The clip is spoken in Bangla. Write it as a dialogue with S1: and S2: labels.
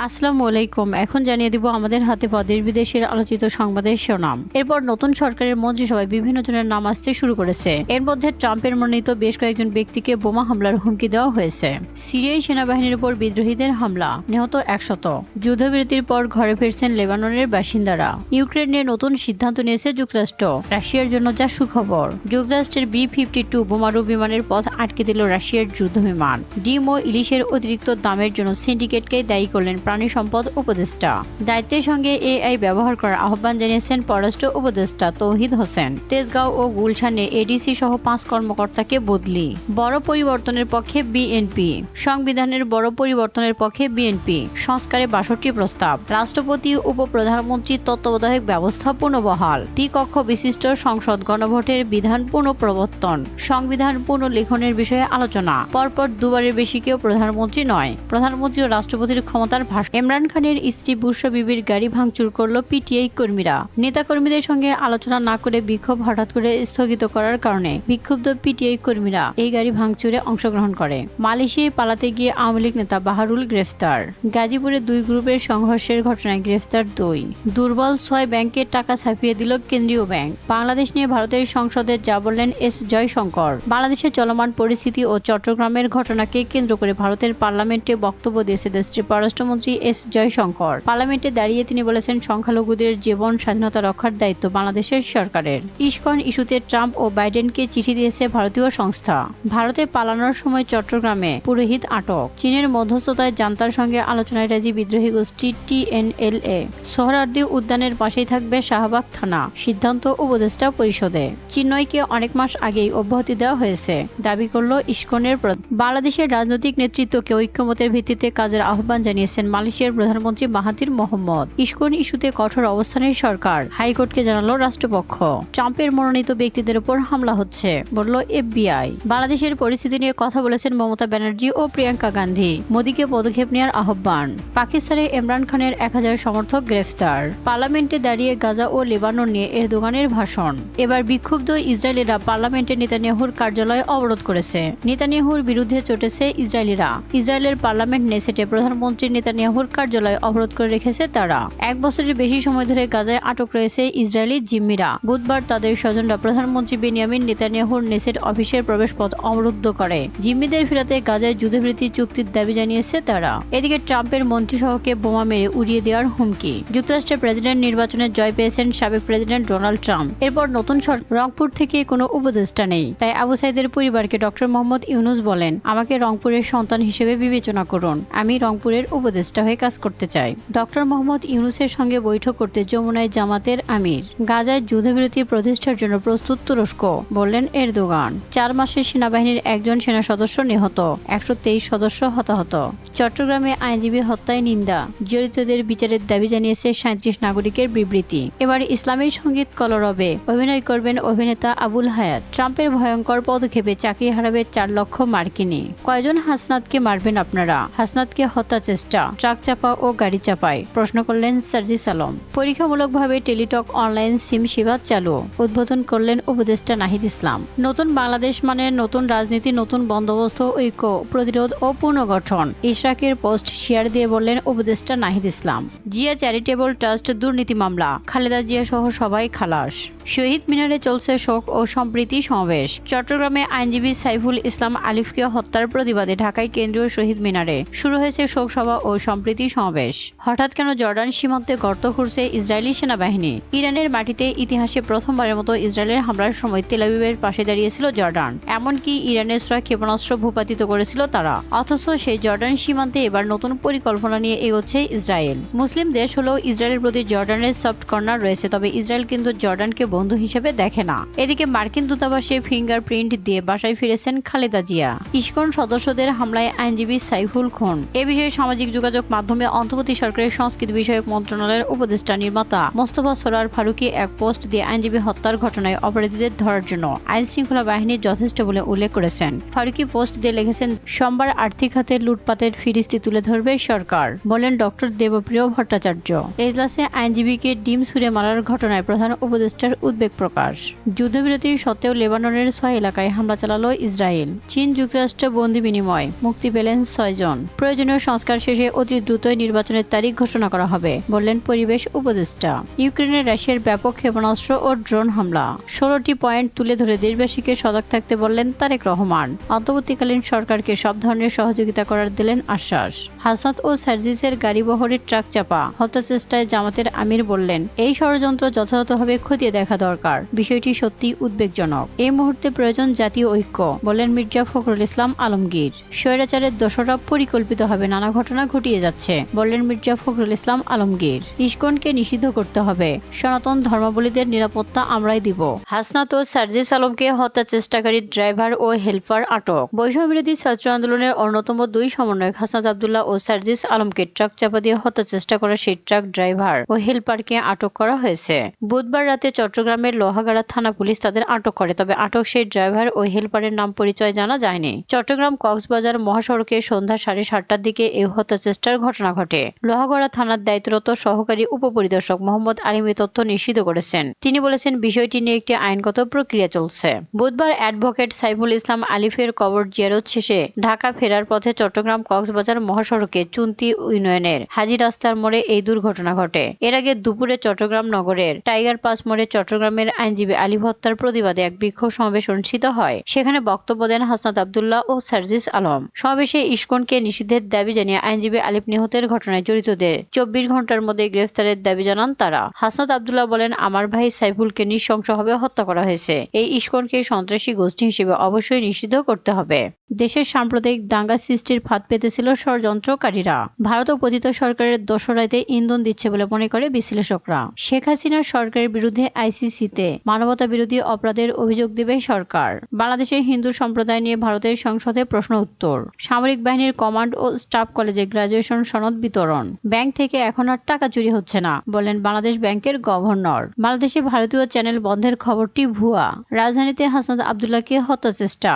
S1: আসসালামু আলাইকুম। এখন জানিয়ে দিব আমাদের হাতে পাওয়া দেশ বিদেশের আলোচিত সংবাদের শিরোনাম। এরপর নতুন সরকারের মন্ত্রিসভায় বিভিন্ন জনের নাম আসতে শুরু করেছে। এর মধ্যে ট্রাম্পের মনোনীত বেশ কয়েকজন ব্যক্তিকে বোমা হামলার হুমকি দেওয়া হয়েছে। সিরিয়ায় সেনাবাহিনীর উপর বিদ্রোহীদের হামলা, নিহত 100। যুদ্ধবিরতির পর ঘরে ফিরছেন লেবাননের বাসিন্দারা। ইউক্রেন নিয়ে নতুন সিদ্ধান্ত নিয়েছে যুক্তরাষ্ট্র, রাশিয়ার জন্য যা সুখবর। যুক্তরাষ্ট্রের B-52 বোমারু বিমানের পথ আটকে দিল রাশিয়ার যুদ্ধবিমান। ডিম ও ইলিশের অতিরিক্ত দামের জন্য সিন্ডিকেটকে দায়ী করলেন প্রাণী সম্পদ উপদেষ্টা। দায়িত্বের সঙ্গে AI ব্যবহার করার আহ্বান জানিয়েছেন পররাষ্ট্র উপদেষ্টা তৌহিদ হোসেন। তেজগাঁও ও গুলশানে ADC সহ 5 কর্মকর্তাকে বদলি। বড় পরিবর্তনের পক্ষে বিএনপি। সংবিধানের বড় পরিবর্তনের পক্ষে বিএনপি। সংস্কারে 62 প্রস্তাব। রাষ্ট্রপতি উপপ্রধানমন্ত্রী তত্ত্বাবধায়ক ব্যবস্থা পুনর্বহাল। দ্বিকক্ষ বিশিষ্ট সংসদ গণভোটের বিধান পুনঃপ্রবর্তন। সংবিধান পুনর্লেখনের বিষয়ে আলোচনা। পরপর দুবারের বেশি কেউ প্রধানমন্ত্রী নয়। প্রধানমন্ত্রী ও রাষ্ট্রপতির ক্ষমতার ভাষণ। ইমরান খানের স্ত্রী বুশরা বিবির গাড়ি ভাঙচুর করল PTI কর্মীরা। নেতাকর্মীদের সঙ্গে আলোচনা না করে বিক্ষোভ হঠাৎ করে স্থগিত করার কারণে বিক্ষুব্ধ PTI কর্মীরা এই গাড়ি ভাঙচুরে অংশগ্রহণ করে। মালয়েশিয়ায় পালাতে গিয়ে আওয়ামী লীগ নেতা বাহারুল গ্রেফতার। গাজীপুরে 2 গ্রুপের সংঘর্ষের ঘটনায় গ্রেফতার 2। দুর্বল 6 ব্যাংকের টাকা ছাপিয়ে দিল কেন্দ্রীয় ব্যাংক। বাংলাদেশ নিয়ে ভারতের সংসদে যা বললেন S জয়শঙ্কর। বাংলাদেশের চলমান পরিস্থিতি ও চট্টগ্রামের ঘটনাকে কেন্দ্র করে ভারতের পার্লামেন্টে বক্তব্য দিয়েছে দেশটির পররাষ্ট্রমন্ত্রী S জয়শঙ্কর। পার্লামেন্টে দাঁড়িয়ে তিনি বলেছেন, সংখ্যালঘুদের জীবন স্বাধীনতা রক্ষার দায়িত্ব বাংলাদেশের সরকারের। ইস্কন ইস্যুতে ট্রাম্প ও বাইডেনকে চিঠি দিয়েছে ভারতীয় সংস্থা। ভারতে পালানোর সময় চট্টগ্রামে পুরোহিত আটক। চীনের মধ্যস্থতায় জান্তার সঙ্গে আলোচনায় রাজি বিদ্রোহী গোষ্ঠী TNLA। সোহরাওয়ার্দী উদ্যানের পাশেই থাকবে শাহবাগ থানা, সিদ্ধান্ত উপদেষ্টা পরিষদে। চিন্ময়কে অনেক মাস আগেই অব্যাহতি দেওয়া হয়েছে, দাবি করল ইস্কনের। বাংলাদেশের রাজনৈতিক নেতৃত্বকে ঐক্যমতের ভিত্তিতে কাজের আহ্বান জানিয়েছেন মালয়েশিয়ার প্রধানমন্ত্রী মাহাথির মোহাম্মদ। ইস্কন ইস্যুতে কঠোর অবস্থানের সরকার, হাইকোর্টকে জানালো রাষ্ট্রপক্ষ। ট্রাম্পের মনোনীত ব্যক্তিদের উপর হামলা হচ্ছে, বলল FBI। বাংলাদেশের পরিস্থিতি নিয়ে কথা বলেছেন মমতা ব্যানার্জি ও প্রিয়াঙ্কা গান্ধী। মোদীকে পদক্ষেপ নেওয়ার আহ্বান। পাকিস্তানে ইমরান খানের 1000 সমর্থক গ্রেফতার। পার্লামেন্টে দাঁড়িয়ে গাজা ও লেবানন নিয়ে এরদোগানের ভাষণ। এবার বিক্ষুব্ধ ইসরায়েলিরা পার্লামেন্টে নেতানিয়াহুর কার্যালয় অবরোধ করেছে। নেতানিয়াহুর বিরুদ্ধে চটেছে ইসরায়েলিরা। ইসরায়েলের পার্লামেন্ট নেসেটে প্রধানমন্ত্রী নেতানিয়াহুর কার্যালয় অবরোধ করে রেখেছে তারা। 1 বছরের বেশি সময় ধরে গাজায় আটক রয়েছে ইসরায়েলি জিম্মিরা। বুধবার তাদের স্বজনরা প্রধানমন্ত্রী বেনিয়ামিন নেতানিয়াহুর নেসেট অফিসের প্রবেশপথ অবরুদ্ধ করে। জিম্মিদের ফেরাতে গাজায় যুদ্ধবিরতি চুক্তির দাবি জানিয়েছে তারা। এদিকে ট্রাম্পের মন্ত্রিসভাকে বোমা মেরে উড়িয়ে দেওয়ার হুমকি। যুক্তরাষ্ট্রের প্রেসিডেন্ট নির্বাচনে জয় পেয়েছেন সাবেক প্রেসিডেন্ট ডোনাল্ড ট্রাম্প। এরপর নতুন রংপুর থেকে কোনো উপদেষ্টা নেই, তাই আবু সাইদের পরিবারকে ডক্টর মোহাম্মদ ইউনুস বলেন, আমাকে রংপুরের সন্তান হিসেবে বিবেচনা করুন, আমি রংপুরের উপদেষ্টা হয়ে কাজ করতে চাই। ডক্টর মোহাম্মদ ইউনুসের সঙ্গে বৈঠক করতে যমুনায় জামাতের আমির। গাজায় যুদ্ধবিরতি প্রতিষ্ঠার জন্য প্রস্তুত তুরস্ক, বললেন এরদোগান। 4 মাসে সেনাবাহিনীর 1 জন সেনা সদস্য নিহত, 123 সদস্য হতাহত। চট্টগ্রামে আইনজীবী হত্যায় নিন্দা, জড়িতদের বিচারের দাবি জানিয়েছে 37 নাগরিকের বিবৃতি। এবার ইসলামী সঙ্গীত কলরবে অভিনয় করবেন অভিনেতা আবুল হায়াত। ট্রাম্পের ভয়ঙ্কর পদক্ষেপে চাকরি হারাবে 4 লক্ষ মার্কিনী। কয়জন হাসনাতকে মারবেন আপনারা? হাসনাতকে হত্যা চেষ্টা, ট্রাক চাপা ও গাড়ি চাপায়, প্রশ্ন করলেন সার্জিস আলম। পরীক্ষামূলকভাবে টেলিটক অনলাইন সিম সেবা চালু, উদ্বোধন করলেন উপদেষ্টা নাহিদ ইসলাম। নতুন বাংলাদেশ মানে নতুন রাজনীতি, নতুন বন্দোবস্ত, ঐক্য, প্রতিরোধ ও পুনর্গঠন। ইশরাকের পোস্ট শেয়ার দিয়ে বললেন উপদেষ্টা নাহিদ ইসলাম। জিয়া চ্যারিটেবল ট্রাস্ট দুর্নীতি মামলা, খালেদা জিয়া সহ সবাই খালাস। শহীদ মিনারে চলছে শোক ও সম্প্রীতি সমাবেশ। চট্টগ্রামে আইনজীবী সাইফুল ইসলাম আলিফকে হত্যার প্রতিবাদে ঢাকায় কেন্দ্রীয় শহীদ মিনারে শুরু হয়েছে শোক সভা ও সম্প্রীতি সমাবেশ। হঠাৎ কেন জর্ডান সীমান্তে গর্ত খুঁড়ছে ইসরায়েলি সেনাবাহিনী? ইরানের মাটিতে ইতিহাসে প্রথমবারের মতো ইসরায়েলের হামলার সময় তেল আবিবের পাশে দাঁড়িয়েছিল জর্ডান। এমনকি ইরানের ছোড়া ক্ষেপণাস্ত্র ভূপাতিত করেছিল তারা। অথচ সেই জর্ডান সীমান্তে এবার নতুন পরিকল্পনা নিয়ে এগোচ্ছে ইসরায়েল। মুসলিম দেশ হলেও ইসরায়েলের প্রতি জর্ডানের সফট কর্নার রয়েছে, তবে ইসরায়েল কিন্তু জর্ডানকে বন্ধু হিসেবে দেখে না। এদিকে মার্কিন দূতাবাসে ফিঙ্গারপ্রিন্ট দিয়ে বাসায় ফিরেছেন খালেদা জিয়া। ইস্কন সদস্যদের হামলায় আইনজীবী সাইফুল খুন। এ বিষয়ে সামাজিক যোগাযোগ মাধ্যমে অন্তর্বর্তী সরকারের সংস্কৃতি বিষয়ক মন্ত্রণালয়ের উপদেষ্টা নির্মাতা মোস্তফা সরোয়ার ফারুকী এক পোস্ট দিয়ে আইনজীবী হত্যার ঘটনায় অপরাধীদের ধরার জন্য আইনশৃঙ্খলা বাহিনী যথেষ্ট বলে উল্লেখ করেছেন। ফারুকী পোস্ট দিয়ে লিখেছেন, সোমবার আর্থিক খাতে লুটপাটের ফিরিস্তি তুলে ধরবে সরকার, বলেন ডক্টর দেবপ্রিয় ভট্টাচার্য। এজলাসে আইনজীবীকে ডিম ছুঁড়ে মারার ঘটনায় প্রধান উপদেষ্টার উদ্বেগ প্রকাশ। যুদ্ধবিরতির সত্ত্বেও লেবাননের 6 এলাকায় হামলা চালালো ইসরায়েল। চীন যুক্তরাষ্ট্র বন্দি বিনিময়, মুক্তি পেলেন 6 জন। প্রয়োজনীয় সংস্কার শেষে অতি অতি দ্রুতই নির্বাচনের তারিখ ঘোষণা করা হবে, বললেন পরিবেশ উপদেষ্টা। ইউক্রেনে রাশিয়ার ব্যাপক ক্ষেপণাস্ত্র ও ড্রোন হামলা 16টি পয়েন্ট তুলে ধরে দেশবাসীকে সজাগ থাকতে বললেন তারেক রহমান। অন্তর্বর্তীকালীন সরকারকে সব ধরনের সহযোগিতা করার দিলেন আশ্বাস। হাসনাত ও সার্জিসের গাড়িবহরের ট্রাক চাপা হত্যা চেষ্টায় জামাতের আমির বললেন, এই ষড়যন্ত্র যথাযথভাবে খতিয়ে দেখা দরকার। বিষয়টি সত্যি উদ্বেগজনক। এই মুহূর্তে প্রয়োজন জাতীয় ঐক্য, বললেন মির্জা ফখরুল ইসলাম আলমগীর। স্বৈরাচারের দোষরা পরিকল্পিতভাবে নানা ঘটনা ঘটিয়ে যাচ্ছে, বললেন মির্জা ফখরুল ইসলাম আলমগীর। ইসকনকে নিষিদ্ধ করতে হবে, সনাতন ধর্মাবলীদের নিরাপত্তা আমরাই দিব। হাসনাত ও সার্জিস আলমকে হত্যা চেষ্টাকারী ড্রাইভার ও হেলপার আটক। বৈষম্যবিরোধী ছাত্র আন্দোলনের অন্যতম দুই সমন্বয়ক হাসনাত আব্দুল্লাহ ও সার্জিস আলমকে ট্রাক চাপা দিয়ে হত্যা চেষ্টা করা সেই ট্রাক ড্রাইভার ও হেলপারকে আটক করা হয়েছে। বুধবার রাতে চট্টগ্রামের লোহাগাড়া থানা পুলিশ তাদের আটক করে, তবে আটক সেই ড্রাইভার ও হেলপারের নাম পরিচয় জানা যায়নি। চট্টগ্রাম কক্সবাজার মহাসড়কে সন্ধ্যা 7:30টার দিকে এই হত্যা চেষ্টার ঘটনা ঘটে। লোহাগড়া থানার দায়িত্বরত সহকারী উপপরিদর্শক মোহাম্মদ আলিম এই তথ্য নিশ্চিত করেছেন। তিনি বলেছেন, বিষয়টি নিয়ে একটি আইনগত প্রক্রিয়া চলছে। বুধবার অ্যাডভোকেট সাইফুল ইসলাম আলিফের কবর জিয়ারত শেষে ঢাকা ফেরার পথে চট্টগ্রাম কক্সবাজার মহাসড়কে চুন্তি ইউনিয়নের হাজী রাস্তার মোড়ে এই দুর্ঘটনা ঘটে। এর আগে দুপুরে চট্টগ্রাম নগরের টাইগার পাস মোড়ে চট্টগ্রামের আইনজীবী আলিফ হত্যার প্রতিবাদে এক বিক্ষোভ সমাবেশ অনুষ্ঠিত হয়। সেখানে বক্তব্য দেন হাসনাত আব্দুল্লাহ ও সার্জিস আলম। সমাবেশে ইসকনকে নিষিদ্ধের দাবি জানিয়ে আইনজীবী আলিফ নিহতের ঘটনায় জড়িতদের 24 ঘন্টার মধ্যে গ্রেফতারের দাবি জানান তারা। হাসনাত আব্দুল্লাহ বলেন, আমার ভাই সাইফুলকে নৃশংসভাবে হত্যা করা হয়েছে। এই ইসকনকে সন্ত্রাসী গোষ্ঠী হিসেবে অবশ্যই নিষিদ্ধ করতে হবে। দেশের সাম্প্রদায়িক দাঙ্গা সৃষ্টির ফাঁদ পেতেছিল ষড়যন্ত্রকারীরা। ভারত ও পতিত সরকারের দোসরাইতে ইন্ধন দিচ্ছে বলে মনে করে বিশ্লেষকরা। শেখ হাসিনার সরকারের বিরুদ্ধে আইসিসিতে মানবতা বিরোধী অপরাধের অভিযোগ দেবে সরকার। বাংলাদেশে হিন্দু সম্প্রদায় নিয়ে ভারতের সংসদে প্রশ্ন উত্তর। সামরিক বাহিনীর কমান্ড ও স্টাফ কলেজে গ্রাজুয়েশন সনদ বিতরণ। ব্যাংক থেকে এখন আর টাকা চুরি হচ্ছে না, বলেন বাংলাদেশ ব্যাংকের গভর্নর। বাংলাদেশে ভারতীয় চ্যানেল বন্ধের খবরটি ভুয়া। রাজধানীতে হাসনাত আব্দুল্লাহকে হত্যা চেষ্টা।